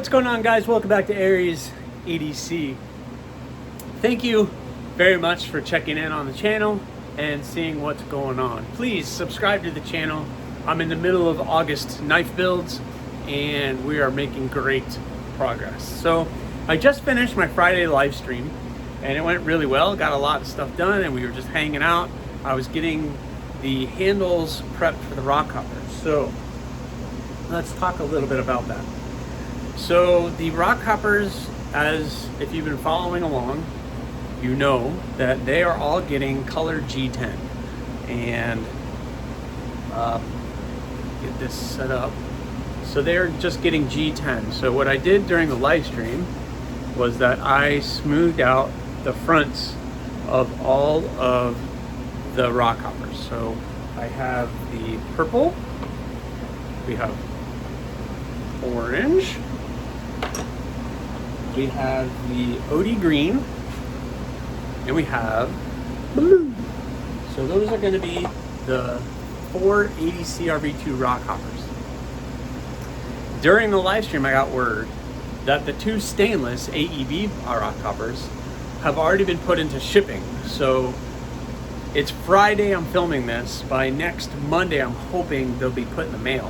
What's going on, guys? Welcome back to AriesEDC. Thank you very much for checking in on the channel and seeing what's going on. Please subscribe to the channel. I'm in the middle of August knife builds and we are making great progress. So I just finished my Friday live stream and it went really well. Got a lot of stuff done and we were just hanging out. I was getting the handles prepped for the Rockhoppers. So let's talk a little bit about that. So the Rockhoppers, as if you've been following along, you know that they are all getting color G10. And get this set up. So they're just getting G10. So what I did during the live stream was that I smoothed out the fronts of all of the Rockhoppers. So I have the purple, we have orange, we have the OD green, and we have blue. So those are going to be the 4 ADC RV2 Rockhoppers. During the live stream, I got word that the 2 stainless AEB Rockhoppers have already been put into shipping. So it's Friday, I'm filming this. By next Monday, I'm hoping they'll be put in the mail,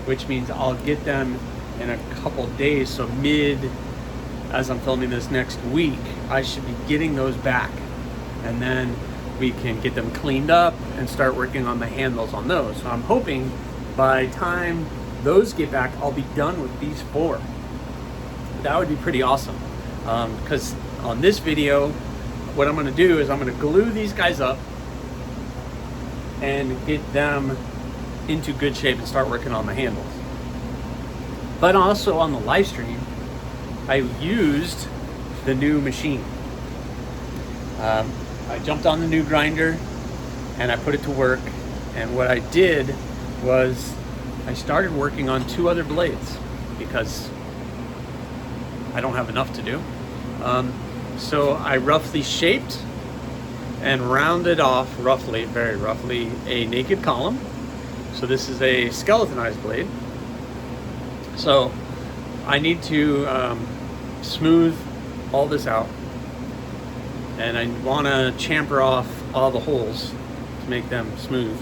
which means I'll get them in a couple days. So as I'm filming this next week, I should be getting those back. And then we can get them cleaned up and start working on the handles on those. So I'm hoping by the time those get back, I'll be done with these 4. That would be pretty awesome. Because on this video, what I'm gonna do is I'm gonna glue these guys up and get them into good shape and start working on the handles. But also on the live stream, I used the new machine. I jumped on the new grinder and I put it to work. And what I did was I started working on 2 other blades because I don't have enough to do. So I roughly shaped and rounded off, very roughly, a naked column. So this is a skeletonized blade. So I need to smooth all this out, and I want to chamfer off all the holes to make them smooth.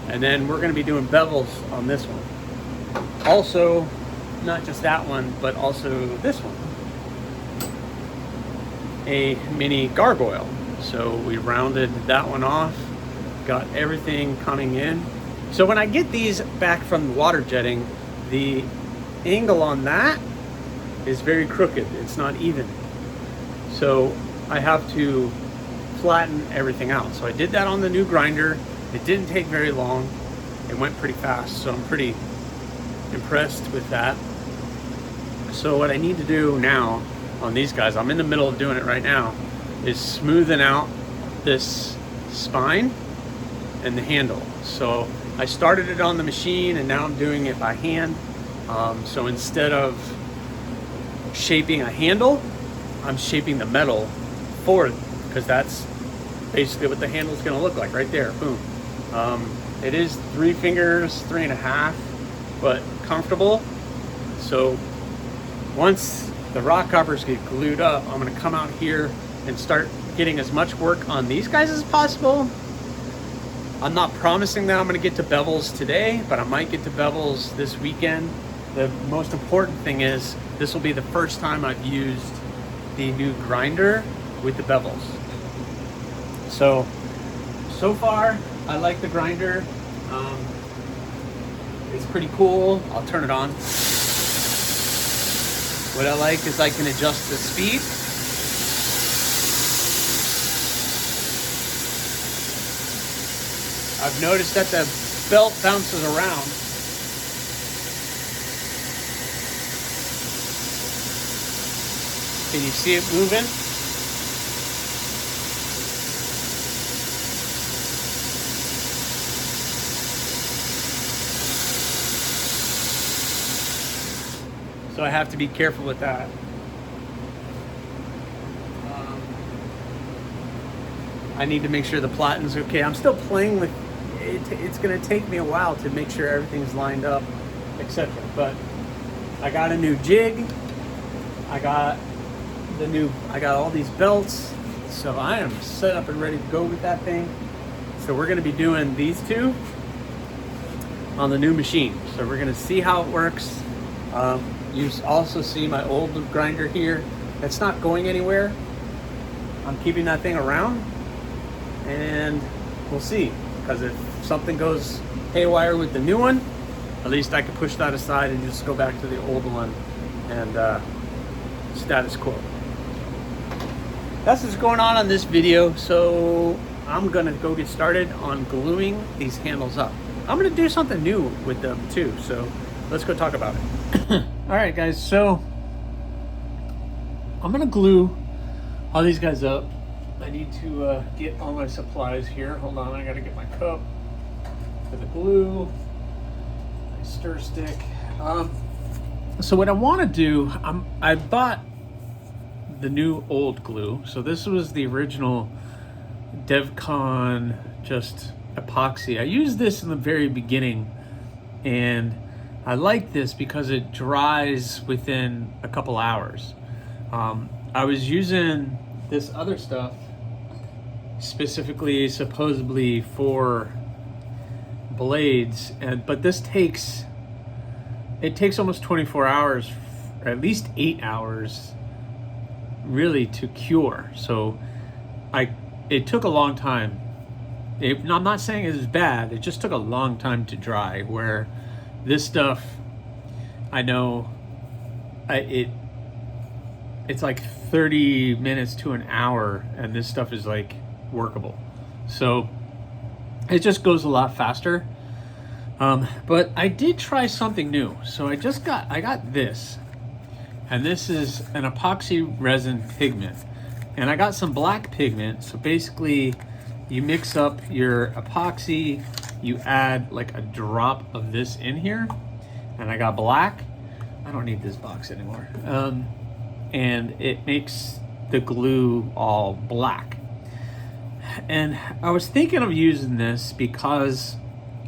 And then we're going to be doing bevels on this one. Also, not just that one, but also this one, a mini Gargoyle. So we rounded that one off, got everything coming in. So when I get these back from water jetting, the angle on that is very crooked. It's not even. So I have to flatten everything out. So I did that on the new grinder. It didn't take very long. It went pretty fast. So I'm pretty impressed with that. So what I need to do now on these guys, I'm in the middle of doing it right now, is smoothing out this spine and the handle. So I started it on the machine and now I'm doing it by hand. So instead of shaping a handle, I'm shaping the metal forward, because that's basically what the handle is going to look like right there. Boom. It is 3 fingers, 3.5, but comfortable. So once the Rockhoppers get glued up, I'm going to come out here and start getting as much work on these guys as possible. I'm not promising that I'm going to get to bevels today, but I might get to bevels this weekend. The most important thing is this will be the first time I've used the new grinder with the bevels. So far, I like the grinder. It's pretty cool. I'll turn it on. What I like is I can adjust the speed. I've noticed that the belt bounces around. Can you see it moving? So I have to be careful with that. I need to make sure the platinum's okay. I'm still playing with it. It's going to take me a while to make sure everything's lined up, etc. But I got a new jig. I got all these belts. So I am set up and ready to go with that thing. So we're gonna be doing these two on the new machine. So we're gonna see how it works. You also see my old grinder here. It's not going anywhere. I'm keeping that thing around, and we'll see. Because if something goes haywire with the new one, at least I can push that aside and just go back to the old one and status quo. That's what's going on this video. So I'm gonna go get started on gluing these handles up. I'm gonna do something new with them too. So let's go talk about it. All right, guys. So I'm gonna glue all these guys up. I need to get all my supplies here. Hold on, I gotta get my cup for the glue, my stir stick. So what I want to do, I bought the new old glue. So this was the original DevCon just epoxy. I used this in the very beginning, and I like this because it dries within a couple hours. I was using this other stuff specifically supposedly for blades, but this takes almost 24 hours, or at least 8 hours really, to cure. So it took a long time. I'm not saying it was bad, it just took a long time to dry, where this stuff, I know it's like 30 minutes to an hour, and this stuff is like workable. So it just goes a lot faster. But I did try something new. So I got this, and this is an epoxy resin pigment, and I got some black pigment. So basically you mix up your epoxy, you add like a drop of this in here, and I got black. I don't need this box anymore. And it makes the glue all black. And I was thinking of using this because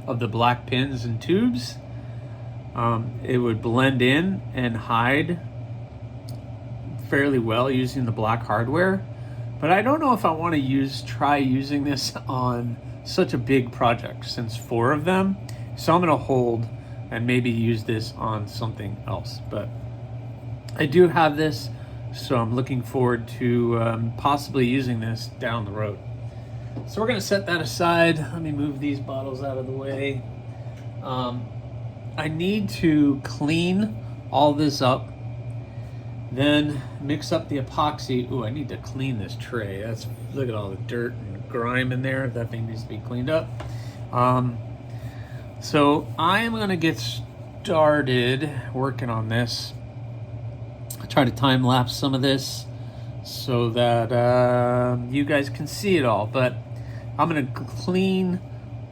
of the black pins and tubes. It would blend in and hide fairly well using the black hardware. But I don't know if I want to try using this on such a big project, since 4 of them. So I'm gonna hold and maybe use this on something else. But I do have this, so I'm looking forward to possibly using this down the road. So we're gonna set that aside. Let me move these bottles out of the way. I need to clean all this up, then mix up the epoxy. Ooh, I need to clean this tray. Look at all the dirt and grime in there. That thing needs to be cleaned up. So I am gonna get started working on this. I try to time lapse some of this so that you guys can see it all. But I'm gonna clean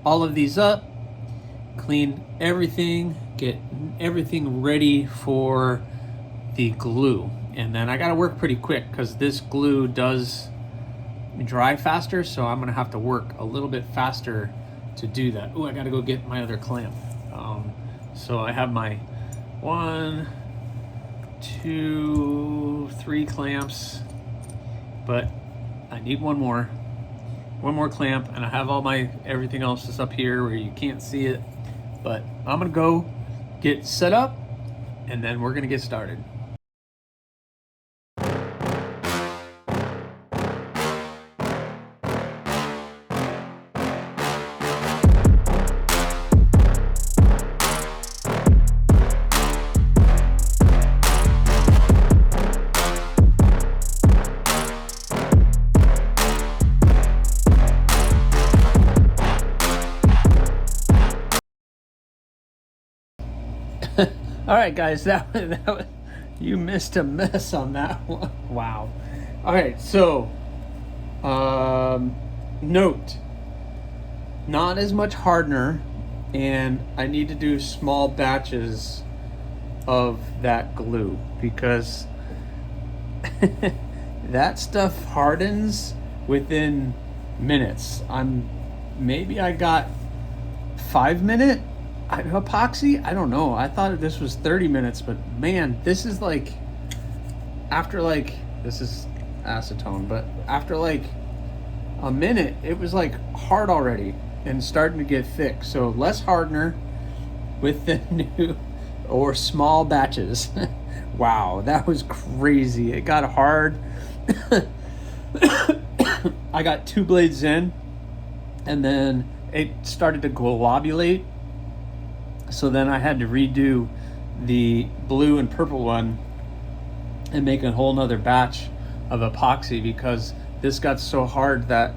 all of these up, clean everything, get everything ready for the glue. And then I gotta work pretty quick because this glue does dry faster, so I'm gonna have to work a little bit faster to do that. Oh, I gotta go get my other clamp. So I have my 1, 2, 3 clamps, but I need one more clamp, and I have all my everything else is up here where you can't see it. But I'm gonna go get set up, and then we're gonna get started. All right, guys, that you missed a mess on that one. Wow. All right, so note, not as much hardener, and I need to do small batches of that glue because that stuff hardens within minutes. Maybe I got 5-minute epoxy, I don't know. I thought this was 30 minutes, but man, this is like, after like, this is acetone, but after like a minute, it was like hard already and starting to get thick. So less hardener with the new or small batches. Wow, that was crazy. It got hard. I got 2 blades in, and then it started to globulate. So then I had to redo the blue and purple one and make a whole nother batch of epoxy, because this got so hard that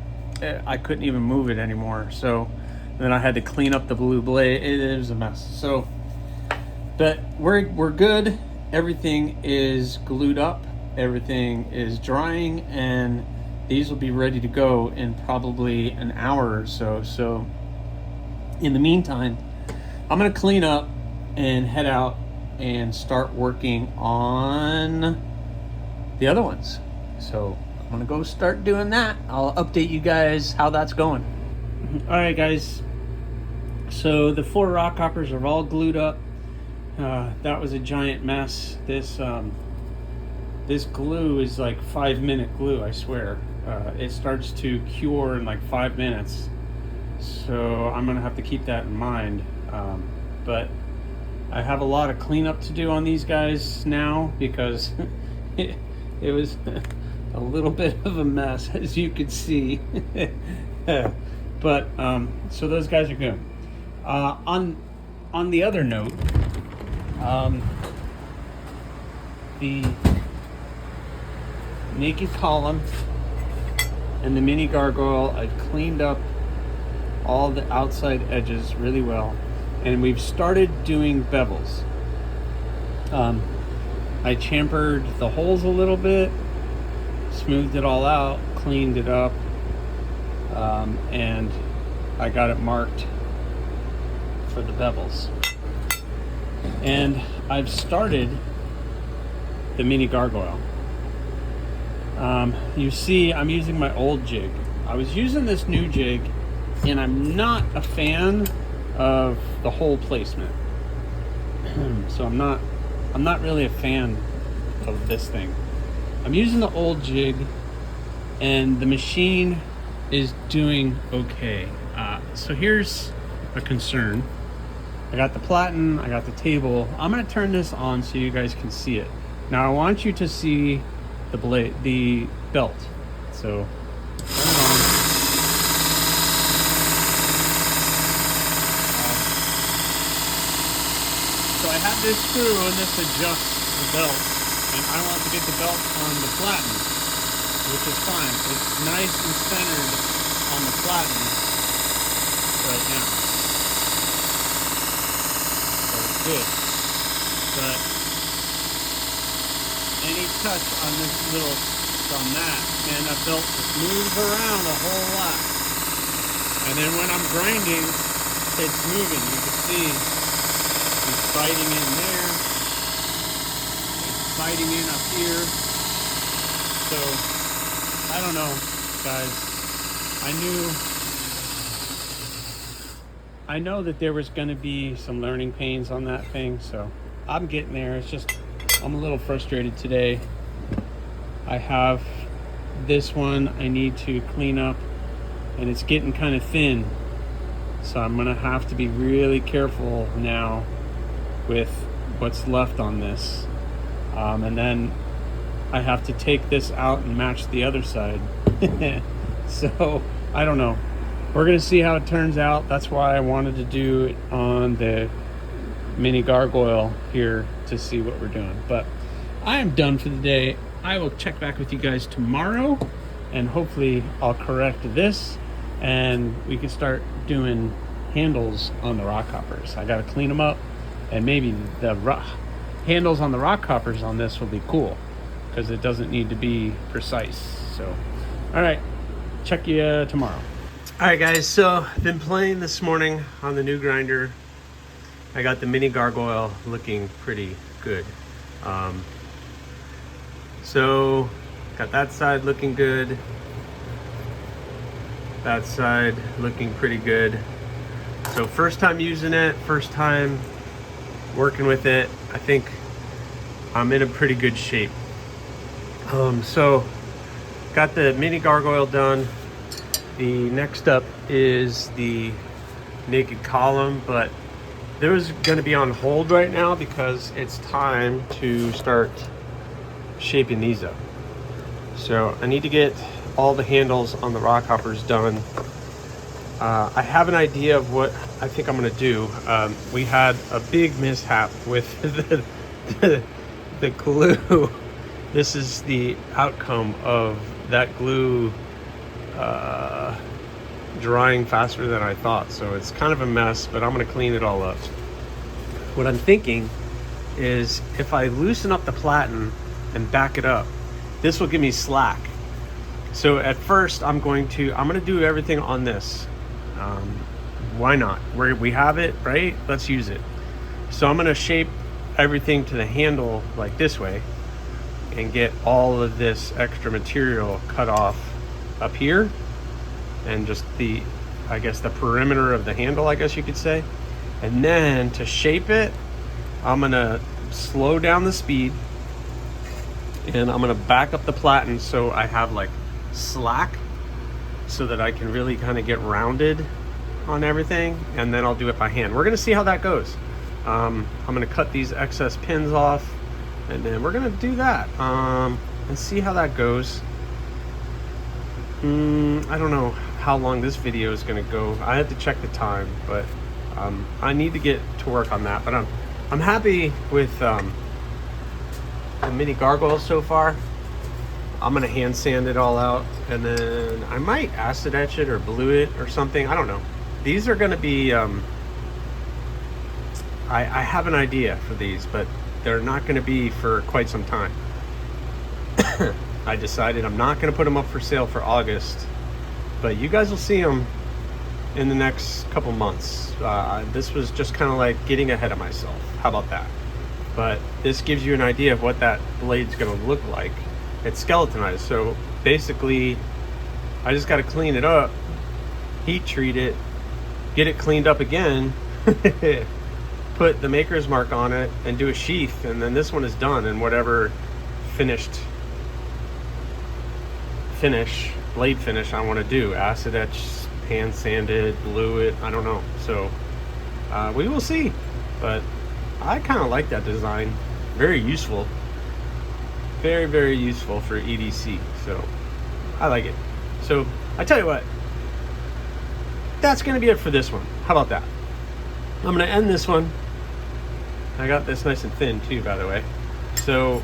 I couldn't even move it anymore. So then I had to clean up the blue blade. It was a mess. So, but we're good. Everything is glued up. Everything is drying, and these will be ready to go in probably an hour or so. So in the meantime, I'm gonna clean up and head out and start working on the other ones. So I'm gonna go start doing that. I'll update you guys how that's going. All right, guys. So the 4 Rockhoppers are all glued up. That was a giant mess. This glue is like 5-minute glue, I swear. It starts to cure in like 5 minutes. So I'm gonna have to keep that in mind. But I have a lot of cleanup to do on these guys now, because it was a little bit of a mess, as you can see. But so those guys are good. On the other note, the naked column and the mini gargoyle, I've cleaned up all the outside edges really well, and we've started doing bevels. I chamfered the holes a little bit, smoothed it all out, cleaned it up, and I got it marked for the bevels. And I've started the mini gargoyle. You see, I'm using my old jig. I was using this new jig, and I'm not a fan of the hole placement. So I'm not really a fan of this thing. I'm using the old jig, and the machine is doing okay. So here's a concern. I got the platen, I got the table. I'm gonna turn this on so you guys can see it. Now I want you to see the belt. So turn it on. So I have this screw, and this adjusts the belt, and I want to get the belt on the platen, which is fine. It's nice and centered on the platen right now. So it's good. But any touch on this little, on that, man, that belt just moves around a whole lot. And then when I'm grinding, it's moving. You can see it's biting in there. It's biting in up here. So, I don't know, guys. I know that there was going to be some learning pains on that thing, so I'm getting there. It's just, I'm a little frustrated today. I have this one I need to clean up, and it's getting kind of thin. So I'm gonna have to be really careful now with what's left on this. And then I have to take this out and match the other side. So I don't know. We're gonna see how it turns out. That's why I wanted to do it on the mini gargoyle here to see what we're doing. But I am done for the day. I will check back with you guys tomorrow, and hopefully I'll correct this and we can start doing handles on the Rockhoppers. I gotta clean them up, and maybe the handles on the Rockhoppers on this will be cool, because it doesn't need to be precise. So, all right, check you tomorrow. All right, guys, so I've been playing this morning on the new grinder. I got the mini gargoyle looking pretty good. So got that side looking good, that side looking pretty good. So first time using it, first time working with it. I think I'm in a pretty good shape. So got the mini gargoyle done. The next up is the naked column, but those going to be on hold right now because it's time to start shaping these up. So I need to get all the handles on the Rockhoppers done. I have an idea of what I think I'm going to do. We had a big mishap with the glue. This is the outcome of that glue drying faster than I thought. So it's kind of a mess, but I'm going to clean it all up. What I'm thinking is if I loosen up the platen and back it up, this will give me slack. So at first I'm going to do everything on this. Why not? We have it, right? Let's use it. So I'm going to shape everything to the handle like this way and get all of this extra material cut off up here, and just the, I guess, the perimeter of the handle, I guess you could say. And then to shape it, I'm gonna slow down the speed and I'm gonna back up the platen so I have like slack so that I can really kind of get rounded on everything, and then I'll do it by hand. We're gonna see how that goes. I'm gonna cut these excess pins off, and then we're gonna do that and see how that goes. I don't know how long this video is gonna go. I have to check the time, but I need to get to work on that. But I'm happy with the mini gargoyle so far. I'm gonna hand sand it all out, and then I might acid etch it or blue it or something. I don't know. These are gonna be I have an idea for these, but they're not going to be for quite some time. I decided I'm not going to put them up for sale for August, but you guys will see them in the next couple months. This was just kind of like getting ahead of myself. How about that? But this gives you an idea of what that blade's going to look like. It's skeletonized, so basically I just got to clean it up, heat treat it, get it cleaned up again, put the maker's mark on it, and do a sheath, and then this one is done. And whatever blade finish I want to do, acid etch, hand sanded, blue it, I don't know. So we will see, but I kind of like that design. Very useful, very, very useful for EDC, so I like it. So I tell you what, that's gonna be it for this one. How about that? I'm gonna end this one. I got this nice and thin too, by the way. So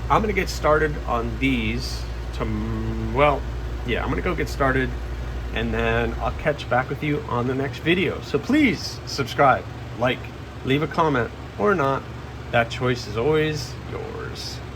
I'm gonna get started on these well, yeah, I'm gonna go get started, and then I'll catch back with you on the next video. So please subscribe, like, leave a comment, or not. That choice is always yours.